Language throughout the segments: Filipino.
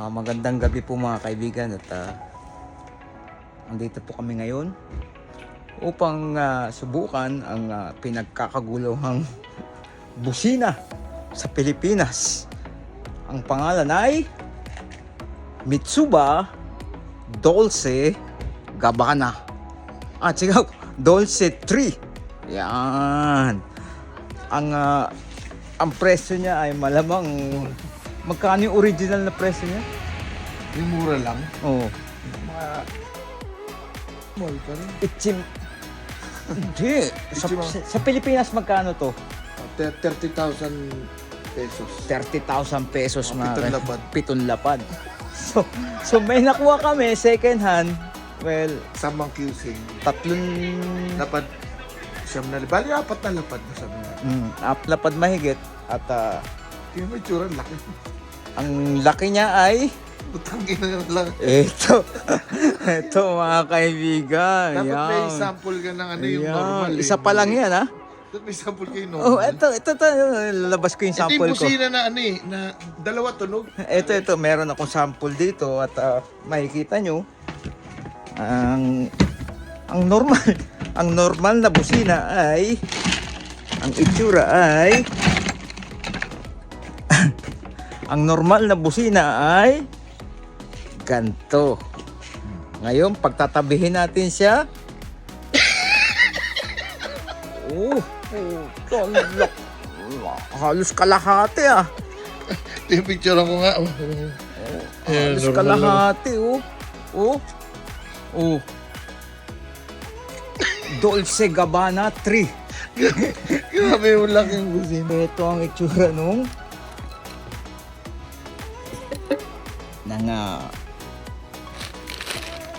Magandang gabi po mga kaibigan at andito po kami ngayon upang subukan ang pinagkakaguluhang busina sa Pilipinas. Ang pangalan ay Mitsuba Dolce Gabbana. Sigaw, Dolce 3. Yan. Ang presyo niya ay malamang magkano yung original na presyo niya? Yung mura lang. Oo. Mga mall pa rin. Hindi. Sa Pilipinas magkano to? 30,000 pesos. 30,000 pesos Pitong lapad. Pitong lapad. So may nakuha kami second hand. Well, Samang QC. tatlong Lapad. Siyam na. Bali, 4 na lapad na sabi nga. lapad mahigit at Tingnan mo yung tsura, laki. ang laki niya ay Butangin na lang. ito mga kaibigan. Dapat may Yan. sample ka ng ano yung Yan. normal. Isa pa lang yan ha. Dapat may sample kayo normal. Oh, ito, lalabas ko yung Ito sample yung ko. busina na ano eh, na dalawa tunog. Ito, meron akong sample dito at makikita nyo ang normal na busina ay ang itsura ay ang normal na busina ay ganto. Ngayon, pagtatabihin natin siya. Talak. Halos kalahati ah. Yung picture ko nga. Halos kalahati Dolce Gabbana 3. Grabe yung laking busina. Ito ang itsura nung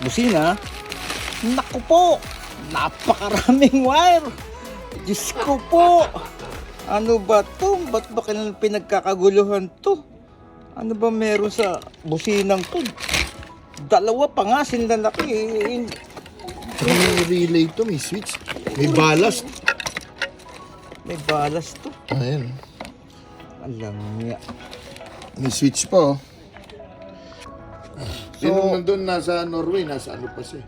busina. Naku po, napakaraming wire. Diyos ko po. Ano ba to? Ba't ba kailangan pinagkakaguluhan to? Ano ba meron sa businang to? Dalawa pa nga sila laki. May relay to, may switch. May ballast. May balas to. Ayan. Alam niya. May switch pa oh. So- Yung nandun nasa Norway, nasa ano pa siya.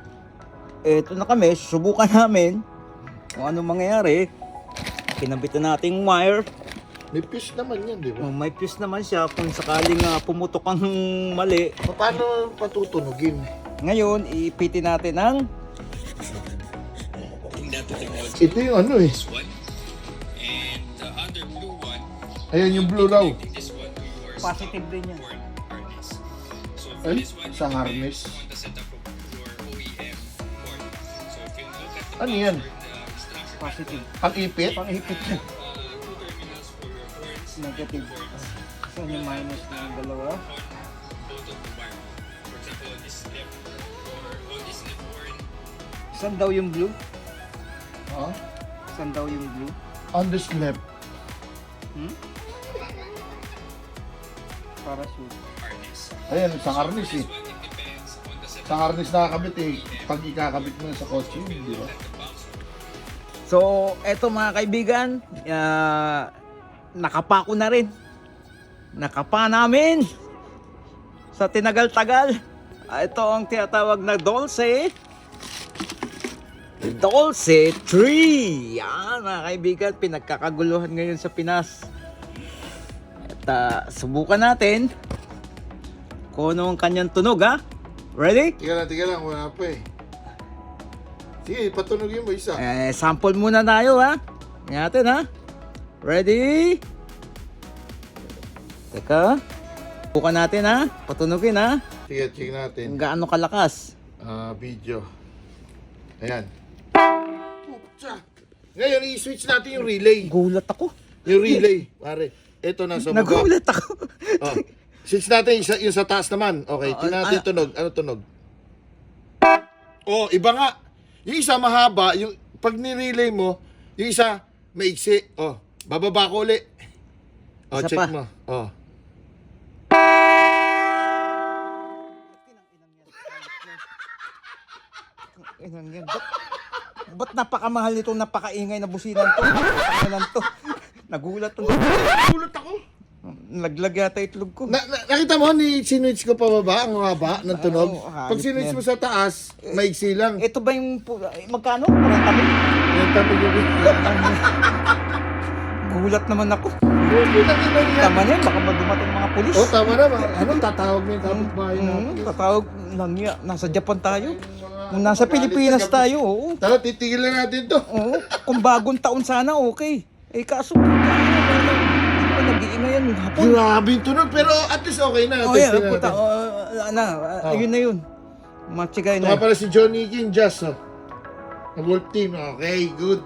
Eto na kami, susubukan namin kung ano mangyayari. Kinabitan nating wire. May fuse naman yan, di ba? May fuse naman siya kung sakaling pumutok ang mali. Paano patutunogin? Ngayon, ipitin natin ang Ito yung ano eh. And the other blue one, Ayan yung blue raw. this one we use positive din yan. for harness. So for Ay, this one, sa you harness. on the setup of your OEM port. So if you look at the Ano box yan? for the instruction, Positive. Pang-ipit? Pang-ipit yan. two terminals for your ports, Negative. Saan yung minus na yung dalawa? on both of the wire. For example, on this left or on this left horn, Saan daw yung blue? Ha? Saan daw yung blue? On this left. Parachute. harness. Ayan, sa harness eh. This one, it depends on the setup Sa harness nakakabit eh. Pag ikakabit mo na sa kotse, di ba? of the box. So, eto mga kaibigan, nakapa ko na rin. Nakapa namin sa tinagal-tagal. Ito ang tinatawag na Dolce 3. Yan mga kaibigan, pinagkakaguluhan ngayon sa Pinas. At subukan natin kung ano ang kanyang tunog ha. Ready? Tiga lang, wala pa eh. Sige, patunogin mo isa. Sample muna tayo ha. Tingnan natin ha. Ready? Teka. Bukan natin ha. Patunogin ha. Sige, check natin. Kung gaano kalakas. Video. Ayan. Putsa! Ngayon, i-switch natin yung relay. Gulat ako. Yung relay, pare. Ito na sa baba. Nagulat ako. Oh. Switch natin yung sa taas naman. Okay, tingnan natin yung tunog. Ano tunog? Oh, iba nga. Yung isa mahaba, yung pag ni-relay mo, yung isa maiksi. Oh, bababa ko uli. Oh, Isa check pa. mo. Oh. Ba't napakamahal nitong napakaingay na businan to? Nagulat to. Gulat ako. Nalaglag yata itlog ko. Nakita mo ni sinwitch ko pababa, ang haba ng tunog. Oo, Pag halit sinwitch yan. mo sa taas, maiksi lang. Ito ba yung, magkano? 40 mil? Yung tabi ko. Gulat naman ako. Yan. Tama na yan, baka madumating mga pulis. Oh, tama na. Ano, tatawag mo yung kapitbahay natin. Tatawag lang yan. Nasa Japan tayo. Kung nasa Pilipinas tayo, oo. Tara, titigil na natin to. Oo. Kung bagong taon sana, okay. Eh kaso, hindi pa nag-iingay yan yung hapon. Grabe yung tunog, pero at least okay na. Oh, yeah, Testing puta. natin. Ayun na yun. Matsigay Ito nga na. pala si Johnny King, Jazz. Oh. Ng Wolf Team. Okay, good.